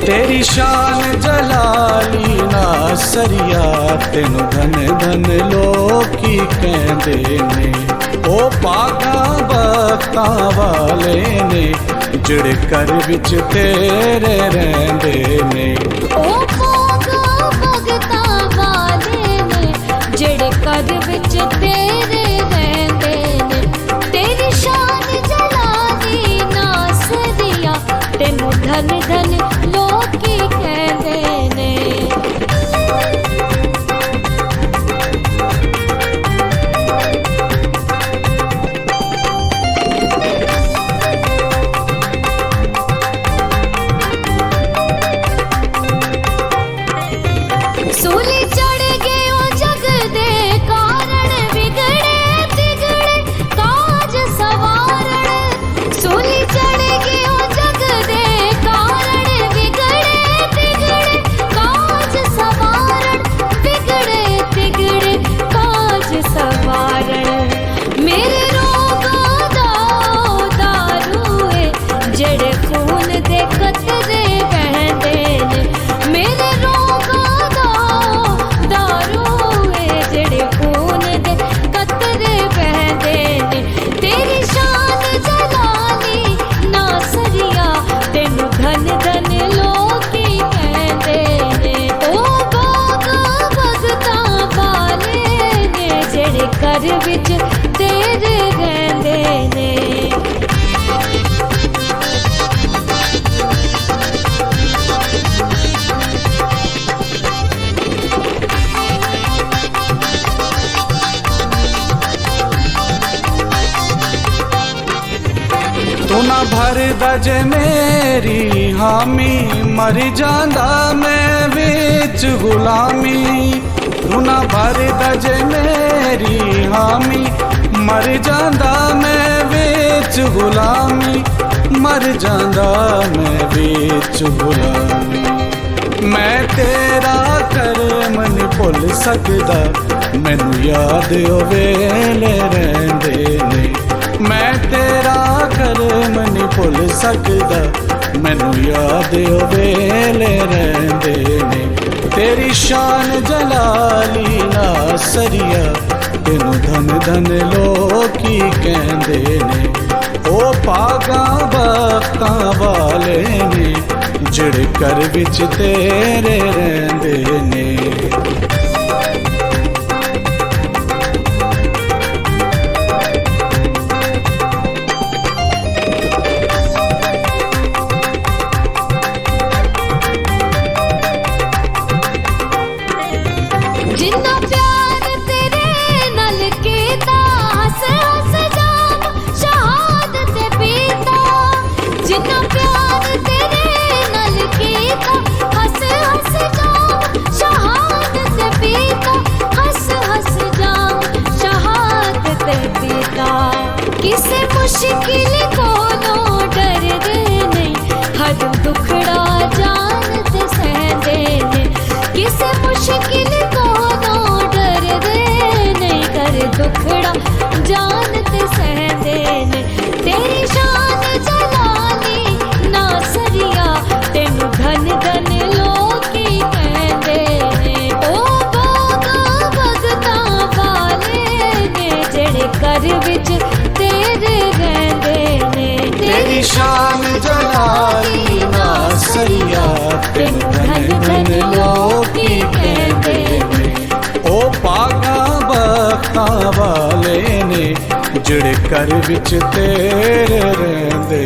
तेरी शान जलाली ना सरिया तेनू धन धन लोकी कहंदे ने। ओ पागा बख्तां वाले ने जिहड़े घर विच तेरे रहिंदे ने। ओ पागा बख्तां वाले ने जिहड़े घर विच तेरे रहिंदे ने। तेरी शान जलाली ना सरिया तेनू धन धन लोकी कहंदे ने। सूली चढ़ गए ओ जग दे कारण बिगड़े तिगड़े काज सवारण। सूली चढ़ गए ओ जग दे कारण बिगड़े तिगड़े काज सवारण। बिगड़े तिगड़े काज सवारण। मेरे रोगां दा दारू है जेड़े खून दे कतरे बहंदे ने। मेरे रोगां दा दारू है जेड़े खून दे कतरे बहंदे ने। तेरी शान जलाली ना सरिया तेनू धन धन लोकी कहंदे ने। ओ बागा बख्तां वाले ने जेड़े घर विच तेरे रहिंदे ने। तू ना भर दजे मेरी हामी मर जांदा मैं विच गुलामी। तू ना भर दजे मेरी हामी मर जांदा मैं विच गुलामी। मर जांदा मैं विच गुलामी। मैं तेरा कर्म नहीं भुल सकदा मैनू याद ओ वेले रहिंदे ने। मैं तेरा कर्म नहीं भुल सकदा मैनू याद ओ वेले रहिंदे ने। तेरी शान जलाली ना सरिया तेनू धन धन लोकी कहंदे ने। ओ पागा बख्तां वाले ने जिहड़े घर विच तेरे रहिंदे ने। जिन्ना प्यार तेरे नाल कीता हस हस जाम शहादत पीता। जिन्ना प्यार तेरे नाल कीता हस हस जाम शहादत पीता। हस हस जाम शहादत पीता। किसे मुश्किल कोलों डरदे नहीं हर दुखड़ा जानत सहंदे ने। किसे मुश्किल कोलों डरदे नहीं कर दुखड़ा जानत सहंदे ने। तेरी शान जलाली ना सरिया तेनू धन धन लोकी कहंदे ने। ओ बागा बख्तां वाले ने जेड़े घर विच तेरे रहिंदे ने। तेरी शान जलाली ना सरिया तेनू धन धन लोकी कहंदे ने। ओ पागा बख्तां वाले ने जिहड़े घर विच तेरे रहिंदे